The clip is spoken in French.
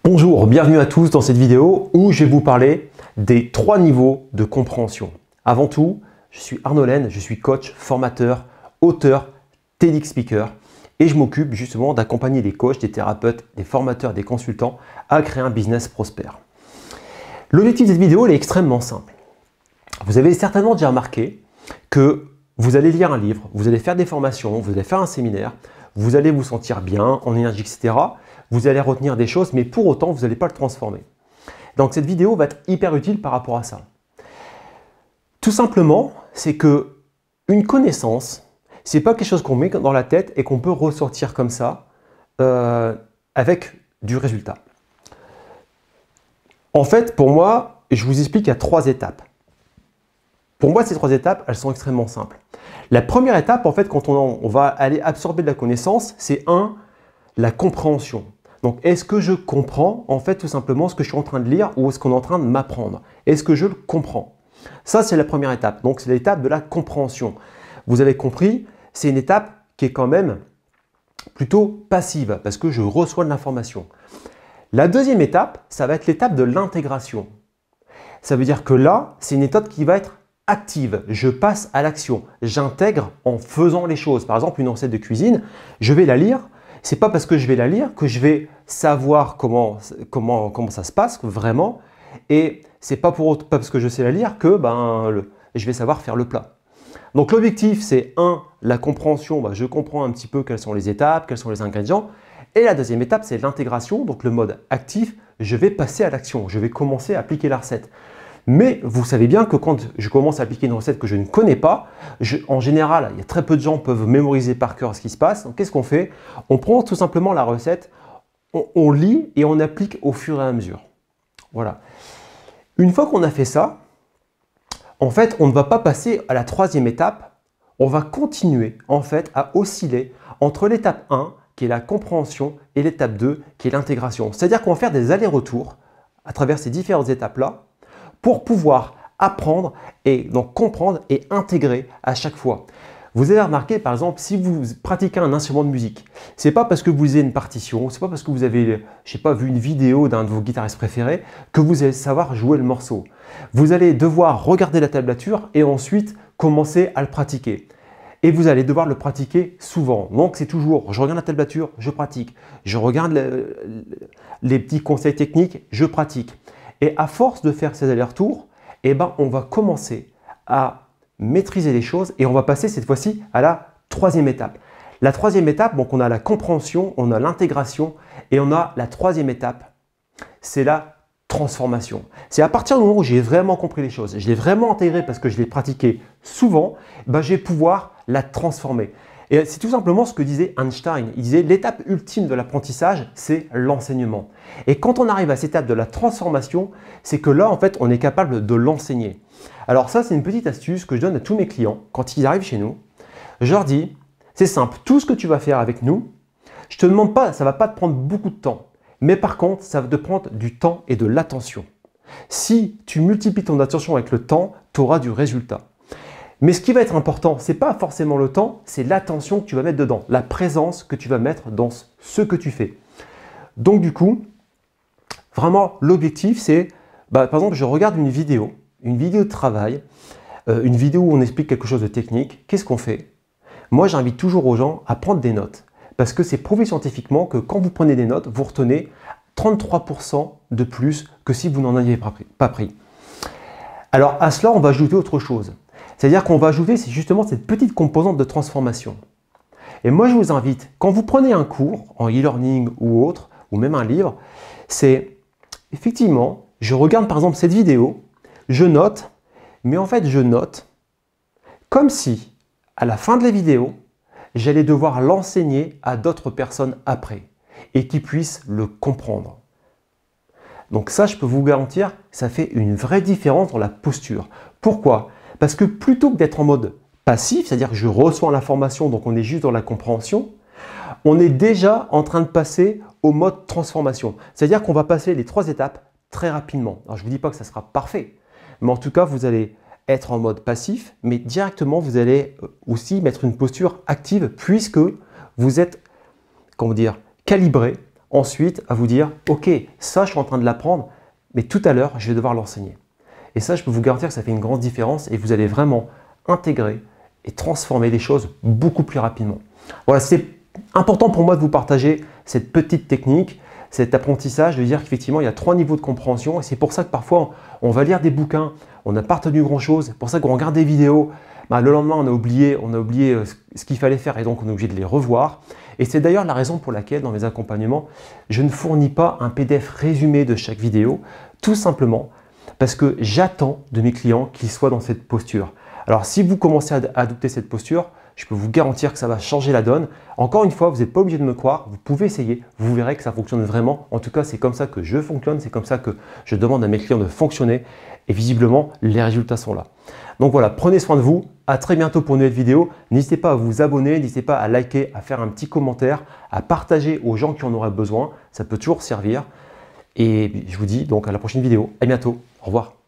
Bonjour, bienvenue à tous dans cette vidéo où je vais vous parler des 3 niveaux de compréhension. Avant tout, je suis Arnaud Laine, je suis coach, formateur, auteur, TEDx speaker et je m'occupe justement d'accompagner des coachs, des thérapeutes, des formateurs, des consultants à créer un business prospère. L'objectif de cette vidéo est extrêmement simple. Vous avez certainement déjà remarqué que vous allez lire un livre, vous allez faire des formations, vous allez faire un séminaire, vous allez vous sentir bien, en énergie, etc. Vous allez retenir des choses, mais pour autant, vous n'allez pas le transformer. Donc cette vidéo va être hyper utile par rapport à ça. Tout simplement, c'est que une connaissance, ce n'est pas quelque chose qu'on met dans la tête et qu'on peut ressortir comme ça avec du résultat. En fait, pour moi, je vous explique qu'il y a 3 étapes. Pour moi, ces 3 étapes, elles sont extrêmement simples. La première étape, en fait, quand on va aller absorber de la connaissance, c'est la compréhension. Donc, est-ce que je comprends, en fait, tout simplement ce que je suis en train de lire ou est-ce qu'on est en train de m'apprendre? Est-ce que je le comprends? Ça, c'est la première étape. Donc, c'est l'étape de la compréhension. Vous avez compris, c'est une étape qui est quand même plutôt passive parce que je reçois de l'information. La deuxième étape, ça va être l'étape de l'intégration. Ça veut dire que là, c'est une étape qui va être active. Je passe à l'action. J'intègre en faisant les choses. Par exemple, une recette de cuisine, je vais la lire. C'est pas parce que je vais la lire que je vais savoir comment ça se passe vraiment. Et c'est pas parce que je sais la lire que je vais savoir faire le plat. Donc l'objectif, c'est la compréhension. Je comprends un petit peu quelles sont les étapes, quels sont les ingrédients. Et la deuxième étape, c'est l'intégration. Donc le mode actif, je vais passer à l'action. Je vais commencer à appliquer la recette. Mais vous savez bien que quand je commence à appliquer une recette que je ne connais pas, en général, il y a très peu de gens qui peuvent mémoriser par cœur ce qui se passe. Donc, qu'est-ce qu'on fait? On prend tout simplement la recette, on lit et on applique au fur et à mesure. Voilà. Une fois qu'on a fait ça, en fait, on ne va pas passer à la 3e étape. On va continuer en fait à osciller entre l'étape 1, qui est la compréhension, et l'étape 2, qui est l'intégration. C'est-à-dire qu'on va faire des allers-retours à travers ces différentes étapes-là, pour pouvoir apprendre et donc comprendre et intégrer à chaque fois. Vous avez remarqué, par exemple, si vous pratiquez un instrument de musique, ce n'est pas parce que vous avez une partition, ce n'est pas parce que vous avez, je sais pas, vu une vidéo d'un de vos guitaristes préférés que vous allez savoir jouer le morceau. Vous allez devoir regarder la tablature et ensuite commencer à le pratiquer. Et vous allez devoir le pratiquer souvent. Donc, c'est toujours, je regarde la tablature, je pratique. Je regarde les petits conseils techniques, je pratique. Et à force de faire ces allers-retours, on va commencer à maîtriser les choses et on va passer cette fois-ci à la 3e étape. La 3e étape, donc on a la compréhension, on a l'intégration et on a la 3e étape, c'est la transformation. C'est à partir du moment où j'ai vraiment compris les choses, je l'ai vraiment intégré parce que je l'ai pratiqué souvent, je vais pouvoir la transformer. Et c'est tout simplement ce que disait Einstein. Il disait l'étape ultime de l'apprentissage, c'est l'enseignement. Et quand on arrive à cette étape de la transformation, c'est que là, en fait, on est capable de l'enseigner. Alors ça, c'est une petite astuce que je donne à tous mes clients quand ils arrivent chez nous. Je leur dis, c'est simple, tout ce que tu vas faire avec nous, je ne te demande pas, ça ne va pas te prendre beaucoup de temps. Mais par contre, ça va te prendre du temps et de l'attention. Si tu multiplies ton attention avec le temps, tu auras du résultat. Mais ce qui va être important, ce n'est pas forcément le temps, c'est l'attention que tu vas mettre dedans, la présence que tu vas mettre dans ce que tu fais. Donc du coup, vraiment l'objectif c'est, par exemple, je regarde une vidéo de travail, une vidéo où on explique quelque chose de technique, qu'est-ce qu'on fait? Moi, j'invite toujours aux gens à prendre des notes parce que c'est prouvé scientifiquement que quand vous prenez des notes, vous retenez 33% de plus que si vous n'en aviez pas pris. Alors à cela, on va ajouter autre chose. C'est-à-dire qu'on va ajouter justement cette petite composante de transformation. Et moi, je vous invite, quand vous prenez un cours en e-learning ou autre, ou même un livre, c'est effectivement, je regarde par exemple cette vidéo, je note, mais en fait, je note comme si, à la fin de la vidéo, j'allais devoir l'enseigner à d'autres personnes après et qui puissent le comprendre. Donc ça, je peux vous garantir, ça fait une vraie différence dans la posture. Pourquoi ? Parce que plutôt que d'être en mode passif, c'est-à-dire que je reçois l'information, donc on est juste dans la compréhension, on est déjà en train de passer au mode transformation. C'est-à-dire qu'on va passer les 3 étapes très rapidement. Alors je ne vous dis pas que ça sera parfait, mais en tout cas, vous allez être en mode passif, mais directement, vous allez aussi mettre une posture active puisque vous êtes, comment dire, calibré ensuite à vous dire « Ok, ça je suis en train de l'apprendre, mais tout à l'heure je vais devoir l'enseigner ». Et ça, je peux vous garantir que ça fait une grande différence et vous allez vraiment intégrer et transformer les choses beaucoup plus rapidement. Voilà, c'est important pour moi de vous partager cette petite technique, cet apprentissage, de dire qu'effectivement, il y a 3 niveaux de compréhension et c'est pour ça que parfois, on va lire des bouquins, on n'a pas retenu grand-chose, c'est pour ça qu'on regarde des vidéos, le lendemain, on a oublié ce qu'il fallait faire et donc on est obligé de les revoir. Et c'est d'ailleurs la raison pour laquelle, dans mes accompagnements, je ne fournis pas un PDF résumé de chaque vidéo, tout simplement parce que j'attends de mes clients qu'ils soient dans cette posture. Alors, si vous commencez à adopter cette posture, je peux vous garantir que ça va changer la donne. Encore une fois, vous n'êtes pas obligé de me croire, vous pouvez essayer, vous verrez que ça fonctionne vraiment. En tout cas, c'est comme ça que je fonctionne, c'est comme ça que je demande à mes clients de fonctionner et visiblement, les résultats sont là. Donc voilà, prenez soin de vous, à très bientôt pour une nouvelle vidéo. N'hésitez pas à vous abonner, n'hésitez pas à liker, à faire un petit commentaire, à partager aux gens qui en auraient besoin, ça peut toujours servir. Et je vous dis donc à la prochaine vidéo, à bientôt, au revoir.